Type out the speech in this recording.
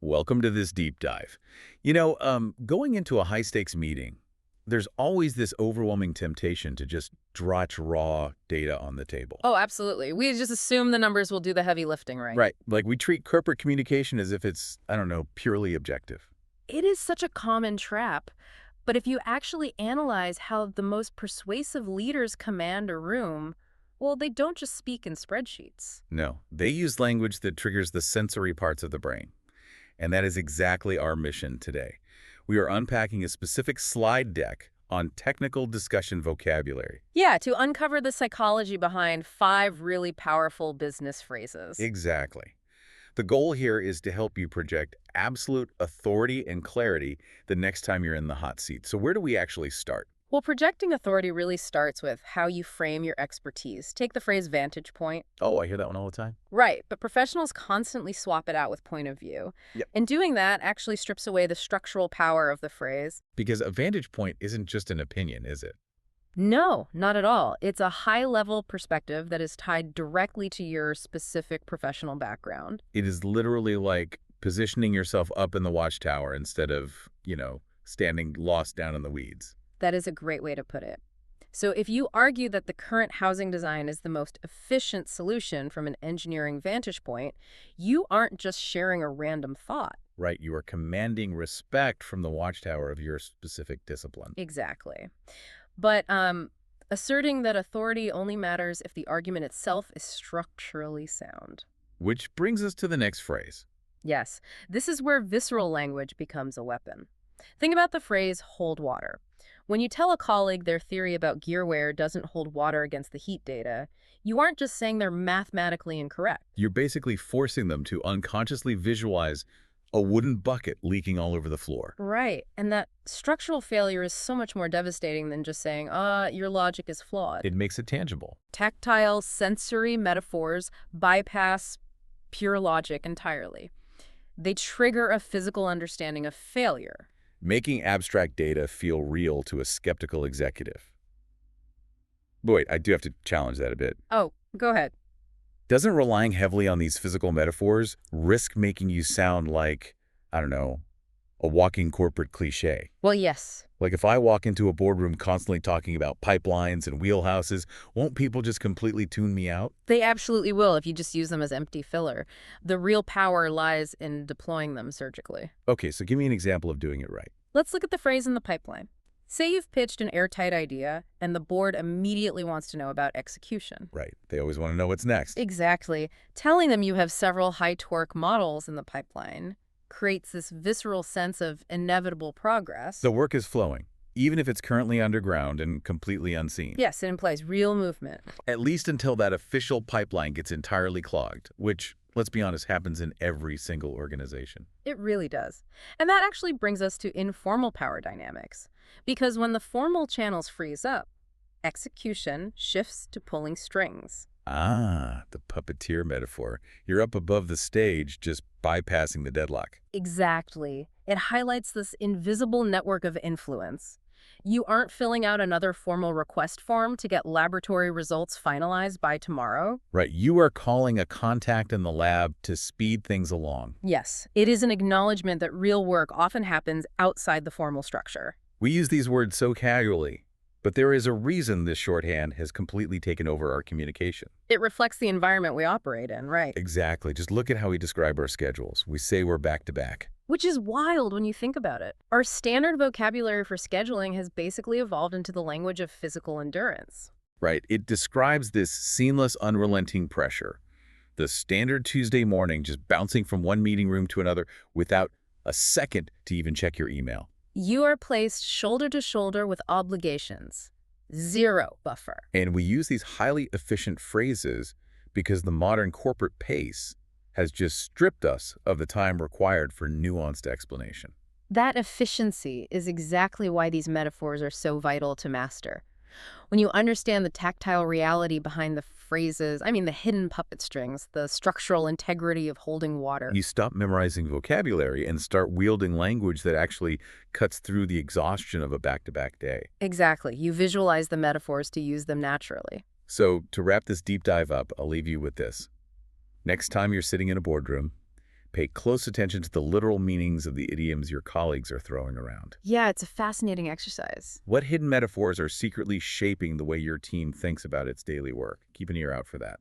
Welcome to this deep dive. Going into a high-stakes meeting, there's always this overwhelming temptation to just drop raw data on the table. Oh, absolutely. We just assume the numbers will do the heavy lifting, right? Right. Like we treat corporate communication as if it's, I don't know, purely objective. It is such a common trap. But if you actually analyze how the most persuasive leaders command a room, well, they don't just speak in spreadsheets. No, they use language that triggers the sensory parts of the brain. And that is exactly our mission today. We are unpacking a specific slide deck on technical discussion vocabulary. Yeah, to uncover the psychology behind 5 really powerful business phrases. Exactly. The goal here is to help you project absolute authority and clarity the next time you're in the hot seat. So where do we actually start? Well, projecting authority really starts with how you frame your expertise. Take the phrase vantage point. Oh, I hear that one all the time. Right, but professionals constantly swap it out with point of view. Yep. And doing that actually strips away the structural power of the phrase. Because a vantage point isn't just an opinion, is it? No, not at all. It's a high-level perspective that is tied directly to your specific professional background. It is literally like positioning yourself up in the watchtower instead of, standing lost down in the weeds. That is a great way to put it. So if you argue that the current housing design is the most efficient solution from an engineering vantage point, you aren't just sharing a random thought. Right, you are commanding respect from the watchtower of your specific discipline. Exactly. But asserting that authority only matters if the argument itself is structurally sound. Which brings us to the next phrase. Yes, this is where visceral language becomes a weapon. Think about the phrase hold water. When you tell a colleague their theory about gear wear doesn't hold water against the heat data, you aren't just saying they're mathematically incorrect. You're basically forcing them to unconsciously visualize a wooden bucket leaking all over the floor. Right, and that structural failure is so much more devastating than just saying, your logic is flawed. It makes it tangible. Tactile, sensory metaphors bypass pure logic entirely. They trigger a physical understanding of failure. Making abstract data feel real to a skeptical executive. Boy, I do have to challenge that a bit. Oh, go ahead. Doesn't relying heavily on these physical metaphors risk making you sound like, I don't know, a walking corporate cliche? Well, yes. Like if I walk into a boardroom constantly talking about pipelines and wheelhouses, won't people just completely tune me out? They absolutely will if you just use them as empty filler. The real power lies in deploying them surgically. Okay, so give me an example of doing it right. Let's look at the phrase in the pipeline. Say you've pitched an airtight idea, and the board immediately wants to know about execution. Right. They always want to know what's next. Exactly. Telling them you have several high-torque models in the pipeline creates this visceral sense of inevitable progress. The work is flowing, even if it's currently underground and completely unseen. Yes, it implies real movement. At least until that official pipeline gets entirely clogged, which, let's be honest, happens in every single organization. It really does. And that actually brings us to informal power dynamics. Because when the formal channels freeze up, execution shifts to pulling strings. Ah, the puppeteer metaphor. You're up above the stage, just bypassing the deadlock. Exactly. It highlights this invisible network of influence. You aren't filling out another formal request form to get laboratory results finalized by tomorrow. Right, you are calling a contact in the lab to speed things along. Yes, it is an acknowledgement that real work often happens outside the formal structure. We use these words so casually, but there is a reason this shorthand has completely taken over our communication. It reflects the environment we operate in, right? Exactly. Just look at how we describe our schedules. We say we're back to back. Which is wild when you think about it. Our standard vocabulary for scheduling has basically evolved into the language of physical endurance. Right. It describes this seamless, unrelenting pressure. The standard Tuesday morning just bouncing from one meeting room to another without a second to even check your email. You are placed shoulder to shoulder with obligations. Zero buffer. And we use these highly efficient phrases because the modern corporate pace has just stripped us of the time required for nuanced explanation. That efficiency is exactly why these metaphors are so vital to master. When you understand the tactile reality behind the phrases, the hidden puppet strings, the structural integrity of holding water. You stop memorizing vocabulary and start wielding language that actually cuts through the exhaustion of a back-to-back day. Exactly. You visualize the metaphors to use them naturally. So to wrap this deep dive up, I'll leave you with this. Next time you're sitting in a boardroom, Pay close attention to the literal meanings of the idioms your colleagues are throwing around. Yeah, it's a fascinating exercise. What hidden metaphors are secretly shaping the way your team thinks about its daily work? Keep an ear out for that.